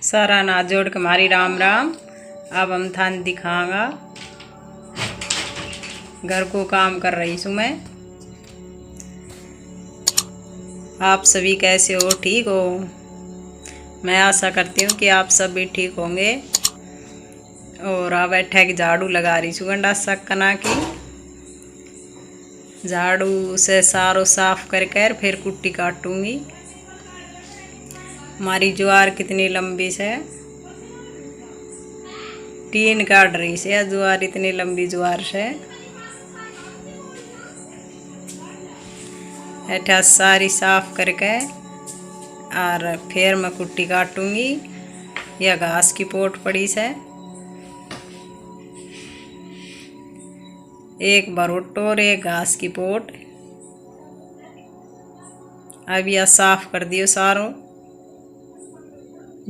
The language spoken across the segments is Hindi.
सारा नाथ जोड़ के हमारी राम राम। अब हम थान दिखाऊंगा घर को काम कर रही हूँ मैं। आप सभी कैसे हो? ठीक हो? मैं आशा करती हूँ कि आप सब भी ठीक होंगे। और अब बैठा की झाड़ू लगा रही हूँ गंडा सकना की। झाड़ू से सारो साफ करके फिर कुट्टी काटूंगी। हमारी ज्वार कितनी लंबी से तीन काट रही से ज्वार, इतनी लंबी ज्वार से ऐठा सारी साफ करके और फिर मैं कुट्टी काटूंगी। यह घास की पोट पड़ी से एक भरोटो और एक घास की पोट। अब यह साफ कर दियो सारो,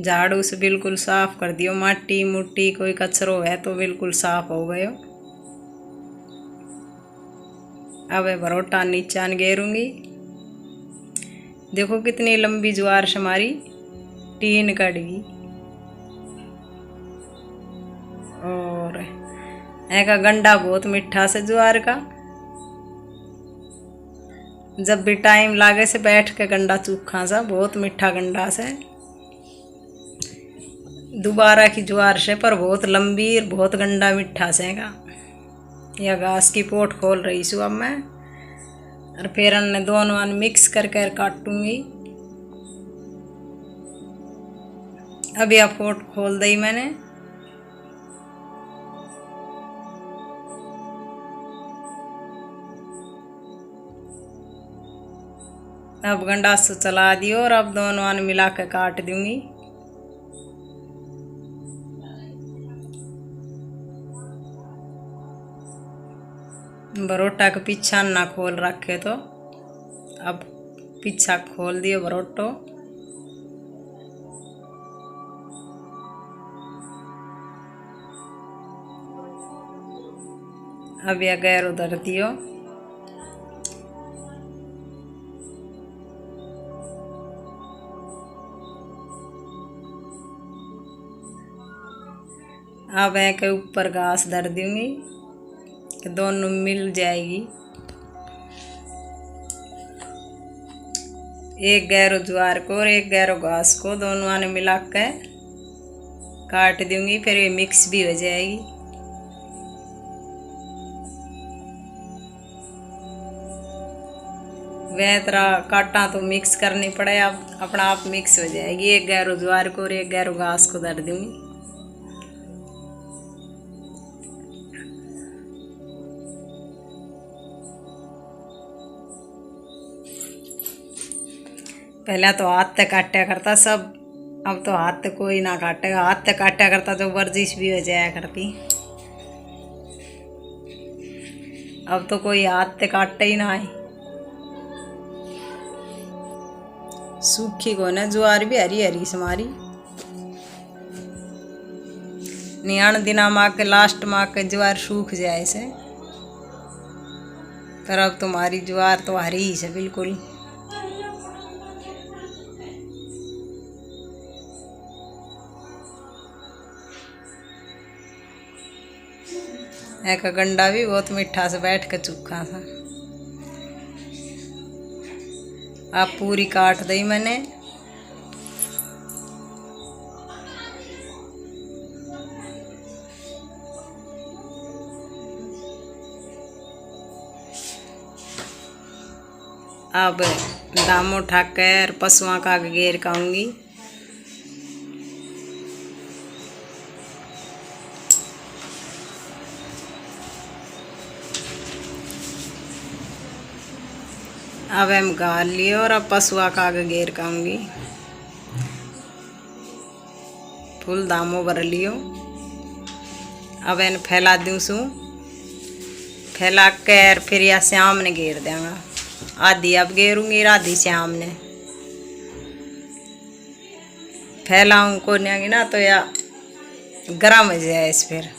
झाड़ू से बिल्कुल साफ कर दियो। मट्टी मुट्टी कोई कचरो है तो बिल्कुल साफ हो गयो। अब भरोटा नीचा गेरूंगी। देखो कितनी लंबी ज्वार से हमारी टीन कटगी। और ऐका गंडा बहुत मीठा से ज्वार का। जब भी टाइम लागे से बैठ के गंडा चूखा सा, बहुत मीठा गंडा से। दोबारा की ज्वार से पर बहुत लंबी और बहुत गंडा मीठा से का। यह घास की पोट खोल रही हूँ अब मैं। और फिर अन्य दोनों मिक्स करके काटूंगी। अब यह पोट खोल दी मैंने। अब गंडा से चला दियो और अब दोनों मिला के काट दूंगी। बरोटा का पीछा ना खोल रखे तो अब पीछा खोल दियो बरोटो। अब यह गैर उधर दियो। अब के ऊपर घास धर दूंगी कि दोनों मिल जाएगी। एक गैरो ज्वार को और एक गैरो घास को दोनों ने मिला के काट दूंगी। फिर ये मिक्स भी हो जाएगी। वह तरह काटा तो मिक्स करनी पड़े, अब अपना आप मिक्स हो जाएगी। एक गैरो ज्वार को और एक गैरो घास को धर दूंगी। पहले तो हाथ से काटा करता सब, अब तो हाथ से कोई ना काटेगा। हाथ से काटा करता तो वर्जिश भी हो जाया करती। अब तो कोई हाथ से काटता ही ना है। सूखी को ना ज्वार भी हरी हरी समारी। नियाण दिना माँ के लास्ट माँ के ज्वार सूख जाए से। पर अब तुम्हारी ज्वार तो हरी ही से बिल्कुल। एक गंडा भी बहुत मीठा से बैठ के चूखा था। अब पूरी काट दी मैंने। अब दाम उठाकर पशुओं का घेर खाऊंगी। अब हम गाल लिए और अब पशुआ का घेर खाऊंगी। फुल दामो भर लियो। अब इन फैला दूँ सू, फैला कर फिर या श्याम ने घेर देंगा। आधी अब घेरूंगी, आधी श्याम ने। फैलाऊं को नहीं ना तो या गर्म हो जाए फिर।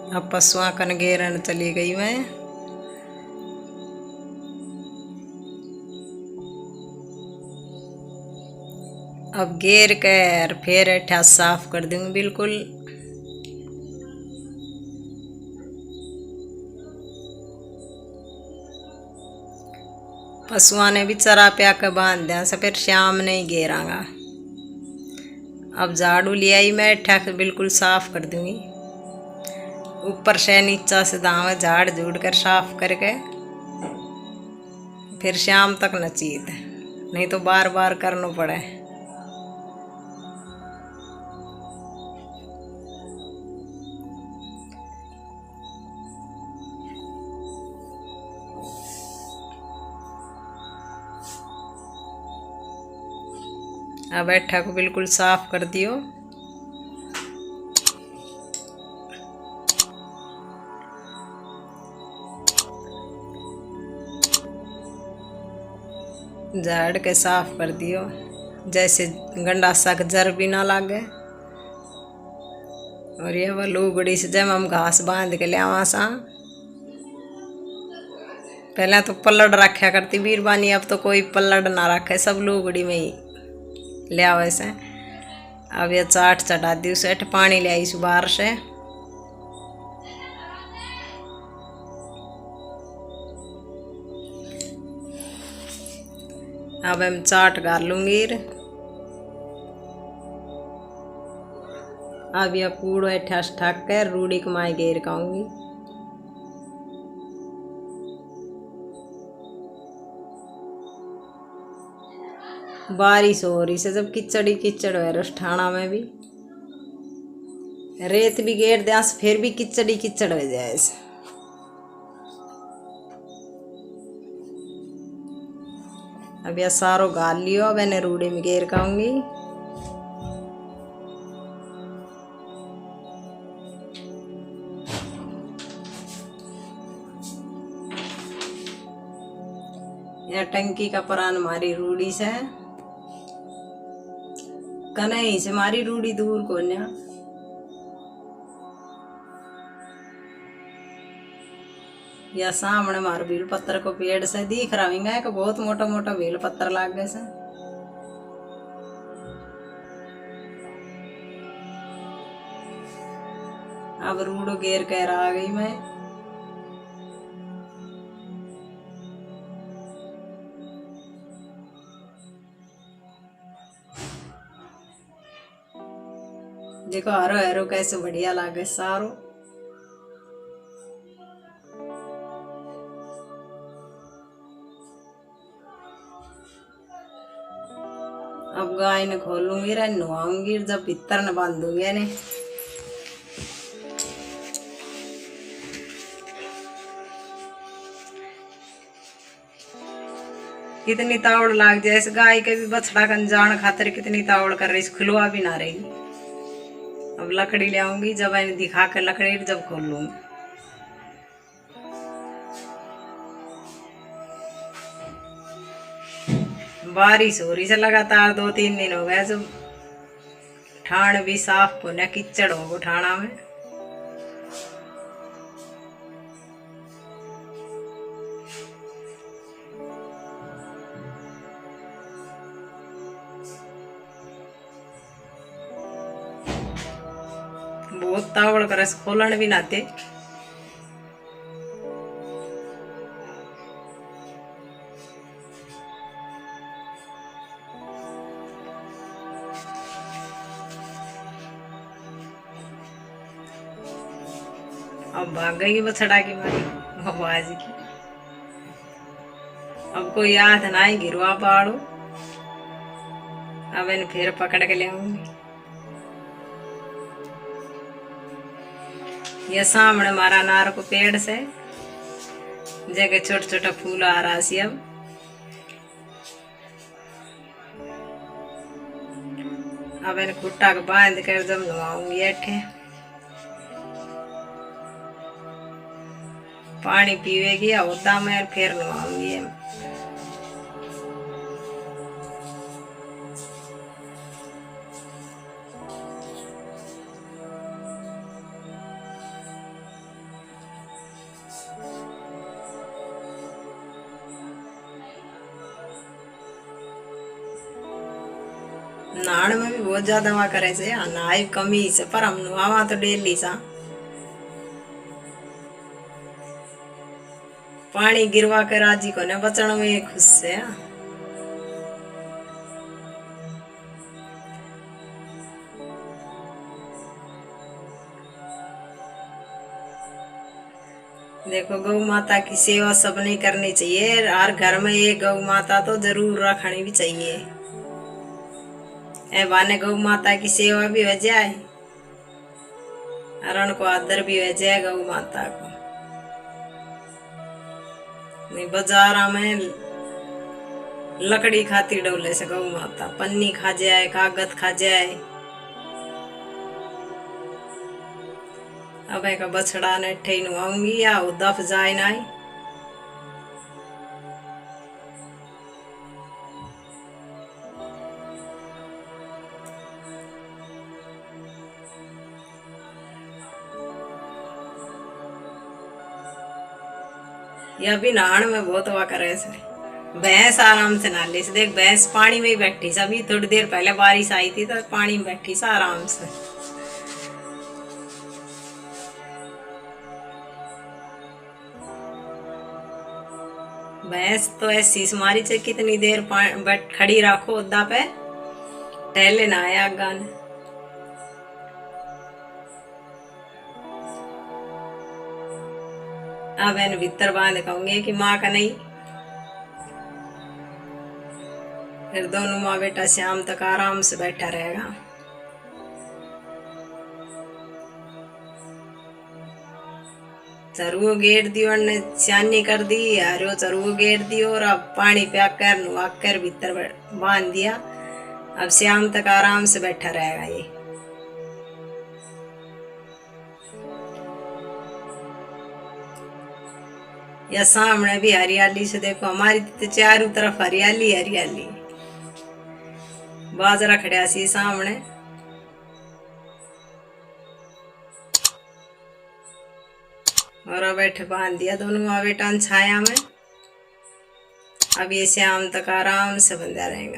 अब पशुआ कन घेरन चली गई मैं। अब घेर कर फिर अठा साफ कर दूंगी बिल्कुल। पशुआ ने भी चरा प्या के बांध दिया से फिर शाम नहीं घेरांगा। अब झाड़ू ले आई मैं, अठा के बिल्कुल साफ कर दूंगी, ऊपर से नीचा से दाव झाड़ झूड़ कर साफ करके फिर शाम तक न चीत, नहीं तो बार बार करना पड़े। अब बैठा को बिल्कुल साफ कर दियो। झाड़ के साफ कर दियो, जैसे गंडासा के जर भी ना लागे। और ये वो लुगड़ी से जब हम घास बांध के लिया सा, पहले तो पल्लड़ रखा करती बीरबानी, अब तो कोई पल्लड़ ना रखे, सब लुगड़ी में ही लिया वैसे। अब ये चाट चढ़ा दी उसे, पानी ले आई बाहर से। अब हम चाट गार लूंगी। अब यह कूड़ो ठस ठाक कर रूढ़ी कमाई घेर खाऊंगी। बारिश हो रही से जब किचड़ी किचड़ है रस ठाणा में भी, रेत भी घेर दिया फिर भी किचड़ी किचड़ हो जाए। अब यह सारो गाल लियो, अब मैंने रूढ़ी में घेर खाऊंगी। यह टंकी का परान हमारी रूढ़ी से, कन्हई से हमारी रूढ़ी दूर को न्या। या सामने मार बेल पत्थर को पेड़ से दिख रहा है कि बहुत मोटा मोटा बेल पत्थर लाग गए से। अब रूढ़ो घेर कर आ गई मैं। देखो हरो हरो कैसे बढ़िया लागे सारो। अब गाय ने खोलूंगी रे, नुआऊंगी, जब भीतर न बांधूंगी ने। कितनी तावड़ लाग जाए इस गाय के भी, बछड़ा कन जान खातिर कितनी तावड़ कर रही, खुलवा भी ना रही। अब लकड़ी ले आऊंगी, जब इन्हें दिखा कर लकड़ी जब खोल लूंगी। बारिश हो रही से लगातार 2-3 दिन हो गए, जब ठाण भी साफ होने किचड़ हो ठाणा में। बहुत तावड़ कर खोलन भी नाते। अब भाग गई बछड़ा की मारी आवाज की। अब कोई याद ना ही गिरवा पाड़ो। अब इन फिर पकड़ के ले आऊंगी। ये सामने मारा नार को पेड़ से जगह छोटा छोटा फूल आ रहा सी। अब इन खुट्टा को बांध कर जब नवाऊंगी अठे। पानी पीवेगी होता मैं फिर नवाऊंगी। नहाण में भी बहुत ज्यादा वहाँ करे से नहाई कमी से पर हम नहावा तो डेली सा पानी गिरवा के राजी को ने बचन में खुश से देखो गौ माता की सेवा सबने करनी चाहिए। हर घर में एक गौ माता तो जरूर रखनी भी चाहिए। ए बाने गौ माता की सेवा भी हो जाए और उनको आदर भी हो जाए गौ माता को। नहीं बाजार में लकड़ी खाती डोले से गौ माता पन्नी खा जाए कागज खा जाए। अब एक बछड़ा ने ठे नुआऊंगी या दफ जाए ना या भी नहाण में बहुत हवा करे से। भैंस आराम से नहा ली से देख भैंस पानी में ही बैठी से। अभी थोड़ी देर पहले बारिश आई थी तो पानी में बैठी से आराम से। भैंस तो ऐसी मारी से कितनी देर बैठ खड़ी रखो उदा पे टहले ना आया गान। अब मैंने भीतर बांध कहूंगे कि माँ का नहीं। फिर दोनों माँ बेटा शाम तक आराम से बैठा रहेगा। चरुओ गेर दियो ने चानी कर दी यारो चरुओ गेर दियो और अब पानी पिया कर नुआ कर भीतर बांध दिया। अब शाम तक आराम से बैठा रहेगा ये। या सामने भी हरियाली से देखो हमारी तो चारों तरफ हरियाली हरियाली। बाजरा खड़ा सी सामने और बैठे बांध दिया दोनों माँ बेटा छाया में। अब ये शाम तक आराम से बंधा रहेगा।